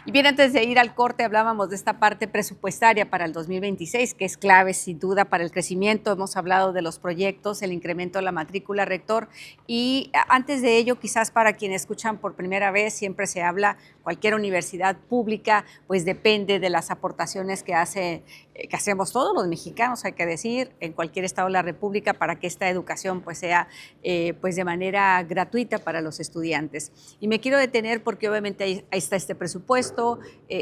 Y bien, antes de ir al corte hablábamos de esta parte presupuestaria para el 2026, que es clave sin duda para el crecimiento. Hemos hablado de los proyectos, el incremento de la matrícula, rector. Y antes de ello, quizás para quienes escuchan por primera vez, siempre se habla, cualquier universidad pública, pues depende de las aportaciones que hacemos todos los mexicanos, hay que decir, en cualquier estado de la República, para que esta educación pues sea pues de manera gratuita para los estudiantes. Y me quiero detener porque obviamente ahí está este presupuesto.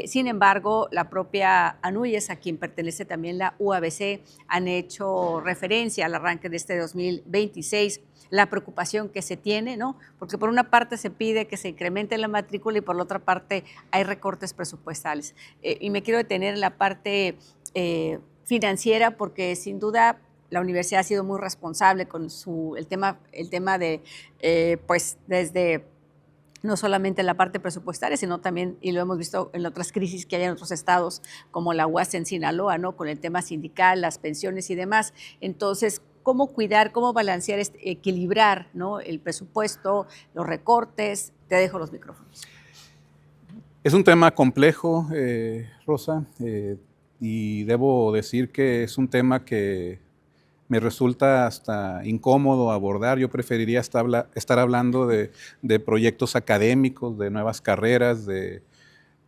Sin embargo, la propia ANUYES, a quien pertenece también la UABC, han hecho referencia al arranque de este 2026, la preocupación que se tiene, ¿no? Porque por una parte se pide que se incremente la matrícula y por la otra parte hay recortes presupuestales. Y me quiero detener en la parte financiera porque sin duda la universidad ha sido muy responsable con el tema de, pues desde no solamente en la parte presupuestaria, sino también, y lo hemos visto en otras crisis que hay en otros estados, como la UAS en Sinaloa, ¿no? Con el tema sindical, las pensiones y demás. Entonces, ¿cómo cuidar, cómo balancear, equilibrar, ¿no? El presupuesto, los recortes? Te dejo los micrófonos. Es un tema complejo, Rosa, y debo decir que es un tema que me resulta hasta incómodo abordar. Yo preferiría estar hablando de proyectos académicos, de nuevas carreras, de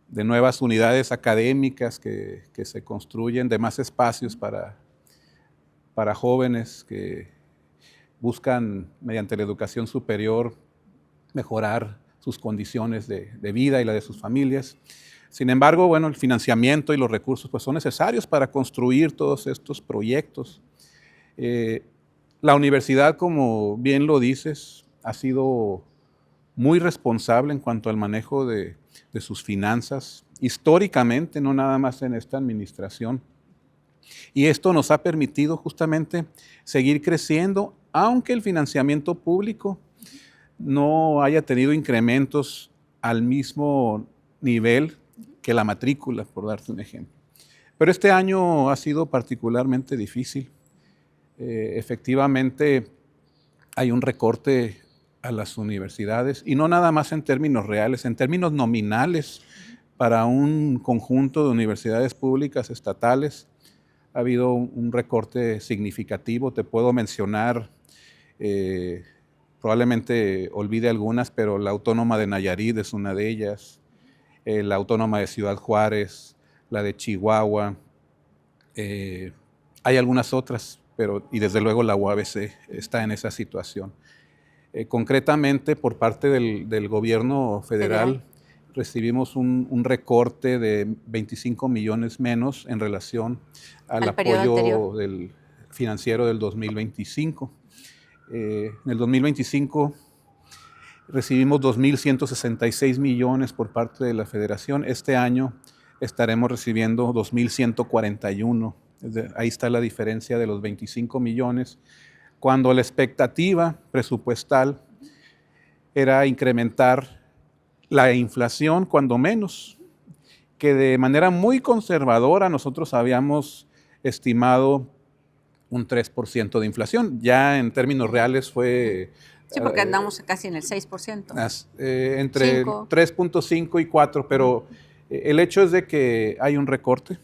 nuevas unidades académicas que se construyen, de más espacios para jóvenes que buscan, mediante la educación superior, mejorar sus condiciones de vida y la de sus familias. Sin embargo, bueno, el financiamiento y los recursos pues, son necesarios para construir todos estos proyectos. La universidad, como bien lo dices, ha sido muy responsable en cuanto al manejo de sus finanzas, históricamente, no nada más en esta administración. Y esto nos ha permitido justamente seguir creciendo, aunque el financiamiento público no haya tenido incrementos al mismo nivel que la matrícula, por darte un ejemplo. Pero este año ha sido particularmente difícil. Efectivamente, hay un recorte a las universidades, y no nada más en términos reales, en términos nominales, para un conjunto de universidades públicas estatales, ha habido un recorte significativo. Te puedo mencionar, probablemente olvide algunas, pero la Autónoma de Nayarit es una de ellas, la Autónoma de Ciudad Juárez, la de Chihuahua, hay algunas otras, y desde luego la UABC está en esa situación. Concretamente, por parte del gobierno federal, recibimos un recorte de 25 millones menos en relación al apoyo financiero del 2025. En el 2025 recibimos 2.166 millones por parte de la federación. Este año estaremos recibiendo 2.141. Ahí está la diferencia de los 25 millones, cuando la expectativa presupuestal era incrementar la inflación cuando menos, que de manera muy conservadora nosotros habíamos estimado un 3% de inflación. Ya en términos reales fue... Sí, porque andamos casi en el 6%. Entre 3.5 y 4, pero el hecho es de que hay un recorte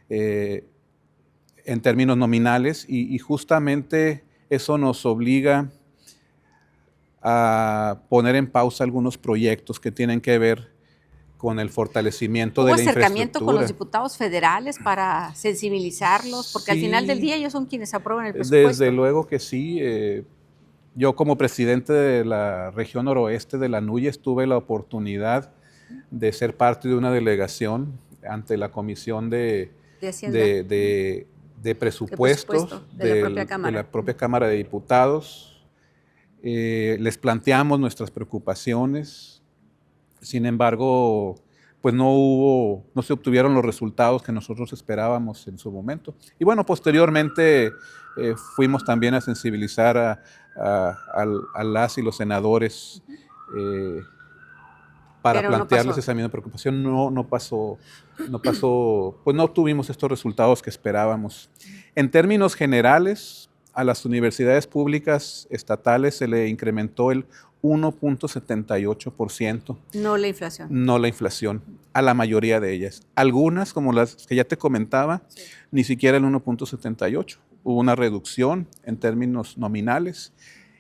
en términos nominales, y justamente eso nos obliga a poner en pausa algunos proyectos que tienen que ver con el fortalecimiento de la infraestructura. ¿Hubo acercamiento con los diputados federales para sensibilizarlos? Porque al final del día ellos son quienes aprueban el presupuesto. Desde luego que sí. Yo, como presidente de la región noroeste de la ANUYES, tuve la oportunidad de ser parte de una delegación ante la Comisión de Presupuestos de la propia Cámara de Diputados. Les planteamos nuestras preocupaciones. Sin embargo, pues no se obtuvieron los resultados que nosotros esperábamos en su momento. Y bueno, posteriormente fuimos también a sensibilizar a las y los senadores para plantearles esa misma preocupación. No pasó, pues no obtuvimos estos resultados que esperábamos. En términos generales, a las universidades públicas estatales se le incrementó el 1.78%. No la inflación. No la inflación, a la mayoría de ellas. Algunas, como las que ya te comentaba, sí, ni siquiera el 1.78%. Hubo una reducción en términos nominales.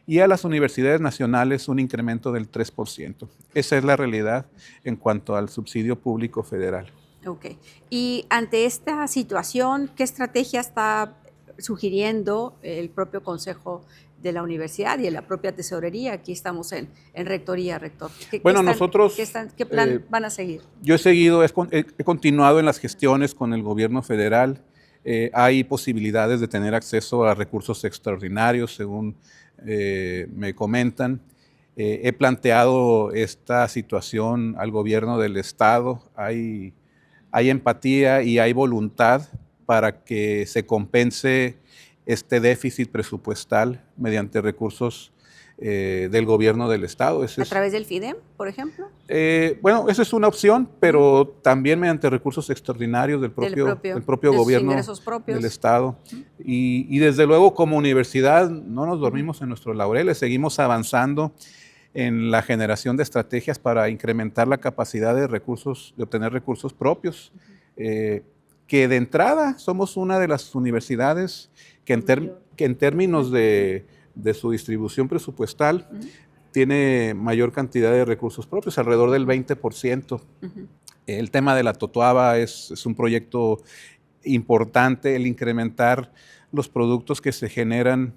Y a las universidades nacionales un incremento del 3%. Esa es la realidad en cuanto al subsidio público federal. Ok. Y ante esta situación, ¿qué estrategia está sugiriendo el propio Consejo de la Universidad y en la propia Tesorería? Aquí estamos en Rectoría, Rector. Bueno, nosotros... ¿Qué plan van a seguir? Yo he continuado en las gestiones con el gobierno federal. Hay posibilidades de tener acceso a recursos extraordinarios, según me comentan. He planteado esta situación al gobierno del estado. Hay empatía y hay voluntad para que se compense este déficit presupuestal mediante recursos del gobierno del estado. ¿A través del FIDEM, por ejemplo? Bueno, esa es una opción, pero también mediante recursos extraordinarios del propio gobierno del estado. Y desde luego, como universidad, no nos dormimos en nuestros laureles, seguimos avanzando en la generación de estrategias para incrementar la capacidad de obtener recursos propios, que de entrada somos una de las universidades que en términos de su distribución presupuestal tiene mayor cantidad de recursos propios, alrededor del 20%. El tema de la Totoaba es un proyecto importante, el incrementar los productos que se generan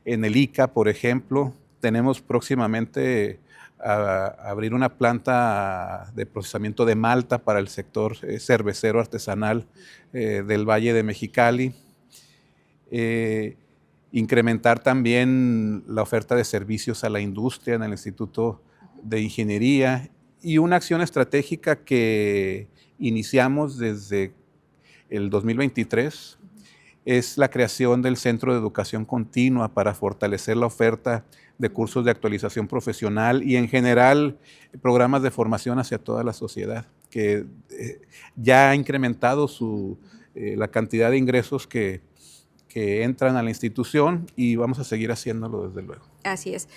en el ICA, por ejemplo. Tenemos próximamente a abrir una planta de procesamiento de malta para el sector cervecero artesanal del Valle de Mexicali. Incrementar también la oferta de servicios a la industria en el Instituto de Ingeniería y una acción estratégica que iniciamos desde el 2023 es la creación del Centro de Educación Continua para fortalecer la oferta de cursos de actualización profesional y en general programas de formación hacia toda la sociedad, que ya ha incrementado la cantidad de ingresos que entran a la institución y vamos a seguir haciéndolo desde luego. Así es.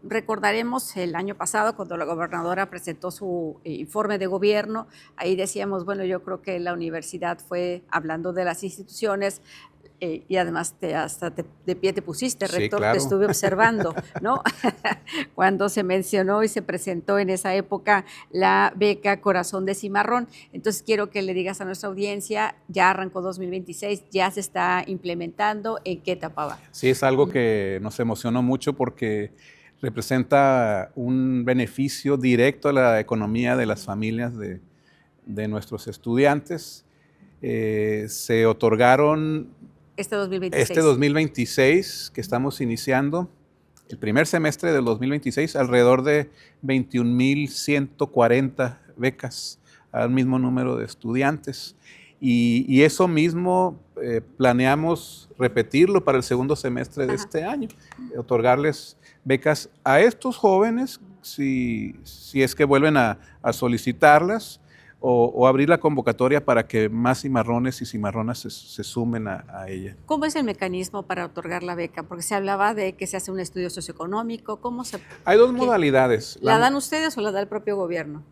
Recordaremos el año pasado cuando la gobernadora presentó su informe de gobierno, ahí decíamos, bueno, yo creo que la universidad fue hablando de las instituciones y además hasta de pie te pusiste, rector, sí, claro. Te estuve observando, ¿no? Cuando se mencionó y se presentó en esa época la beca Corazón de Cimarrón. Entonces quiero que le digas a nuestra audiencia, ya arrancó 2026, ya se está implementando, ¿en qué etapa va? Sí, es algo que nos emocionó mucho porque representa un beneficio directo a la economía de las familias de nuestros estudiantes. Se otorgaron este 2026. Este 2026 que estamos iniciando, el primer semestre del 2026, alrededor de 21,140 becas al mismo número de estudiantes. Y eso mismo planeamos repetirlo para el segundo semestre de este año, otorgarles becas a estos jóvenes si es que vuelven a solicitarlas, o abrir la convocatoria para que más cimarrones y cimarronas se sumen a ella. ¿Cómo es el mecanismo para otorgar la beca? Porque se hablaba de que se hace un estudio socioeconómico. Hay dos modalidades. ¿La dan ustedes o la da el propio gobierno?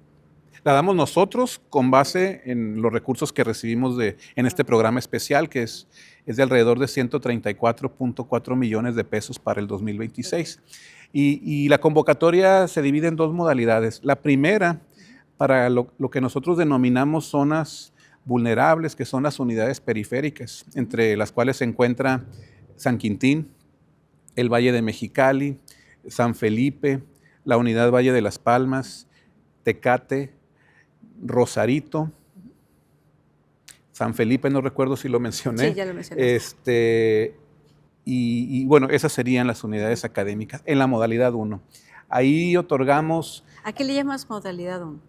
La damos nosotros con base en los recursos que recibimos en este programa especial, que es de alrededor de 134.4 millones de pesos para el 2026. Y la convocatoria se divide en dos modalidades. La primera, para lo que nosotros denominamos zonas vulnerables, que son las unidades periféricas, entre las cuales se encuentra San Quintín, el Valle de Mexicali, San Felipe, la Unidad Valle de las Palmas, Tecate, Rosarito, San Felipe, no recuerdo si lo mencioné. Sí, ya lo mencioné. Y bueno, esas serían las unidades académicas en la modalidad 1. Ahí otorgamos... ¿A qué le llamas modalidad 1?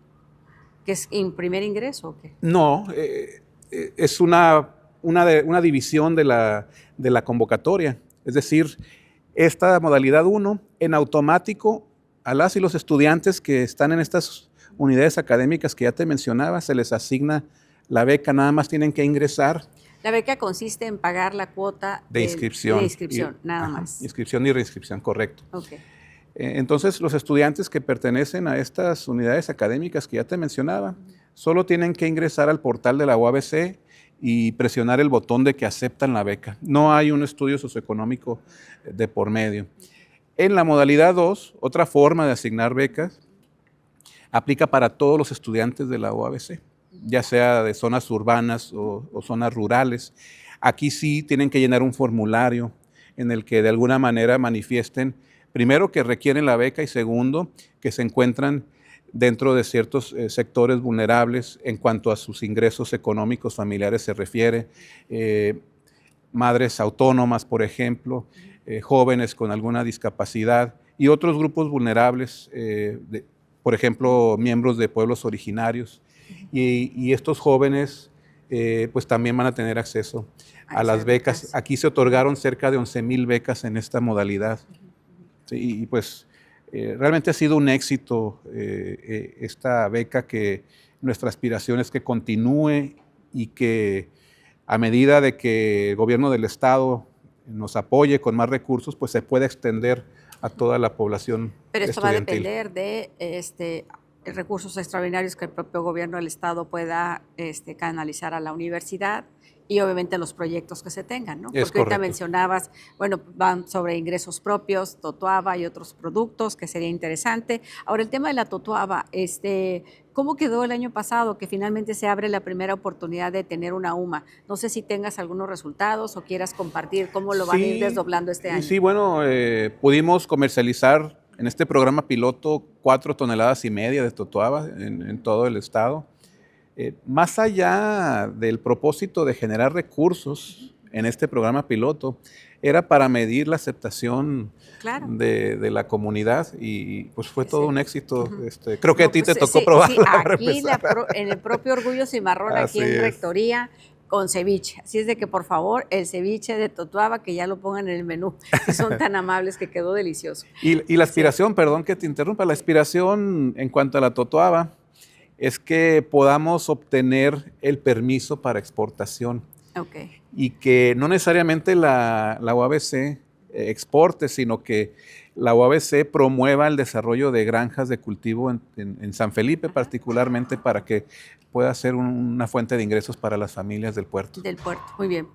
¿Que es en primer ingreso o qué? No, es una división de la convocatoria. Es decir, esta modalidad 1, en automático, a las y los estudiantes que están en estas unidades académicas que ya te mencionaba, se les asigna la beca, nada más tienen que ingresar La beca consiste en pagar la cuota de inscripción. De inscripción, nada más. Inscripción y reinscripción, correcto. Okay. Entonces, los estudiantes que pertenecen a estas unidades académicas que ya te mencionaba, solo tienen que ingresar al portal de la UABC y presionar el botón de que aceptan la beca. No hay un estudio socioeconómico de por medio. En la modalidad 2, otra forma de asignar becas, aplica para todos los estudiantes de la UABC, ya sea de zonas urbanas o zonas rurales. Aquí sí tienen que llenar un formulario en el que de alguna manera manifiesten, primero, que requieren la beca y segundo, que se encuentran dentro de ciertos sectores vulnerables en cuanto a sus ingresos económicos familiares se refiere, madres autónomas, por ejemplo, jóvenes con alguna discapacidad y otros grupos vulnerables, por ejemplo, miembros de pueblos originarios. Y estos jóvenes pues también van a tener acceso a las becas. Aquí se otorgaron cerca de 11,000 becas en esta modalidad. Sí, y pues realmente ha sido un éxito esta beca, que nuestra aspiración es que continúe y que a medida de que el gobierno del estado nos apoye con más recursos, pues se pueda extender a toda la población. Pero esto estudiantil. va a depender de recursos extraordinarios que el propio gobierno del estado pueda canalizar a la universidad y obviamente los proyectos que se tengan, ¿no? Porque ahorita mencionabas, bueno, van sobre ingresos propios, Totoaba y otros productos, que sería interesante. Ahora, el tema de la Totoaba, ¿cómo quedó el año pasado que finalmente se abre la primera oportunidad de tener una UMA? No sé si tengas algunos resultados o quieras compartir cómo lo van a ir desdoblando este año. Sí, bueno, pudimos comercializar en este programa piloto 4,5 toneladas de Totoaba en todo el estado. Más allá del propósito de generar recursos en este programa piloto, era para medir la aceptación de la comunidad y pues fue todo un éxito. Creo que a ti te tocó probar. Sí, aquí en el propio Orgullo Cimarrón, aquí en Rectoría, con ceviche. Así es de que, por favor, el ceviche de Totoaba, que ya lo pongan en el menú, si son tan amables, que quedó delicioso. Y la aspiración, perdón que te interrumpa, la aspiración en cuanto a la Totoaba es que podamos obtener el permiso para exportación. Okay. Y que no necesariamente la UABC exporte, sino que la UABC promueva el desarrollo de granjas de cultivo en San Felipe, particularmente para que pueda ser una fuente de ingresos para las familias del puerto. Del puerto, muy bien.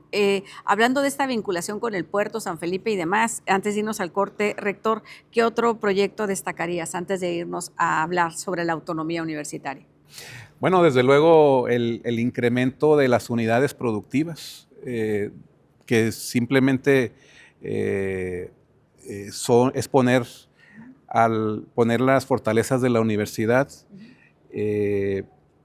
Hablando de esta vinculación con el puerto, San Felipe y demás, antes de irnos al corte, rector, ¿qué otro proyecto destacarías antes de irnos a hablar sobre la autonomía universitaria? Bueno, desde luego el incremento de las unidades productivas, que simplemente es poner las fortalezas de la universidad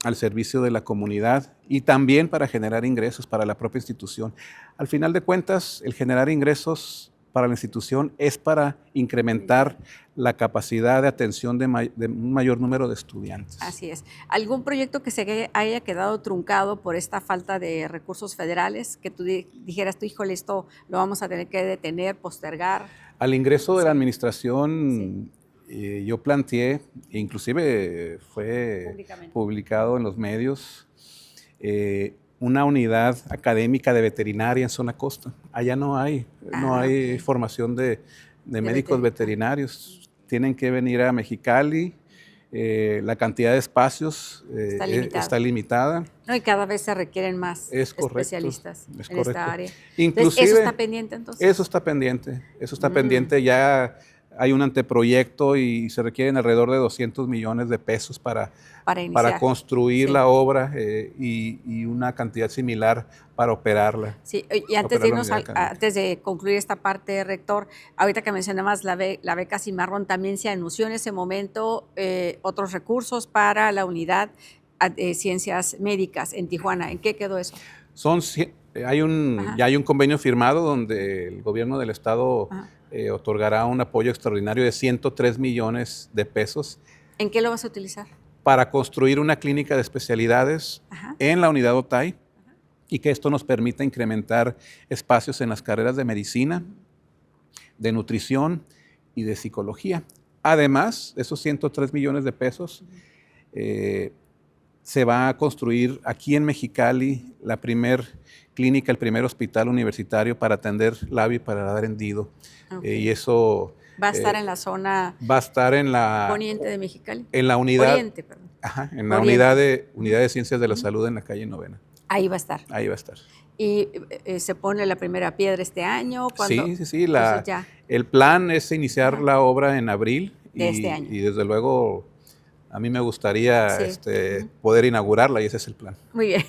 al servicio de la comunidad y también para generar ingresos para la propia institución. Al final de cuentas, el generar ingresos para la institución es para incrementar la capacidad de atención de un mayor número de estudiantes. Así es. ¿Algún proyecto que se haya quedado truncado por esta falta de recursos federales, que tú dijeras, híjole, esto lo vamos a tener que detener, postergar? Al ingreso de la administración, yo planteé, inclusive fue publicado en los medios, una unidad académica de veterinaria en zona costa. Allá no hay formación de médicos veterinarios. Tienen que venir a Mexicali. La cantidad de espacios está limitada. No, y cada vez se requieren más especialistas en esta área. Inclusive, ¿eso está pendiente entonces? Eso está pendiente. Ya hay un anteproyecto y se requieren alrededor de 200 millones de pesos para construir la obra y una cantidad similar para operarla. Sí, y antes de concluir esta parte, rector, ahorita que mencionabas la beca Cimarrón, también se anunció en ese momento otros recursos para la unidad de ciencias médicas en Tijuana. ¿En qué quedó eso? Ya hay un convenio firmado donde el gobierno del estado otorgará un apoyo extraordinario de 103 millones de pesos. ¿En qué lo vas a utilizar? Para construir una clínica de especialidades en la unidad Otay y que esto nos permita incrementar espacios en las carreras de medicina, de nutrición y de psicología. Además, esos 103 millones de pesos se va a construir aquí en Mexicali la primer clínica, el primer hospital universitario para atender labio y paladar hendido. Okay. Y eso va a estar en la zona va a estar en la poniente de Mexicali. En la unidad, Oriente, perdón. Ajá, en la Oriente. unidad de Ciencias de la Salud en la calle Novena. Ahí va a estar. Ahí va a estar. ¿Y se pone la primera piedra este año? Sí. Entonces ya. El plan es iniciar la obra en abril de este año. Y desde luego a mí me gustaría poder inaugurarla y ese es el plan. Muy bien.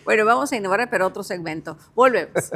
Bueno, vamos a innovar, pero otro segmento. Volvemos.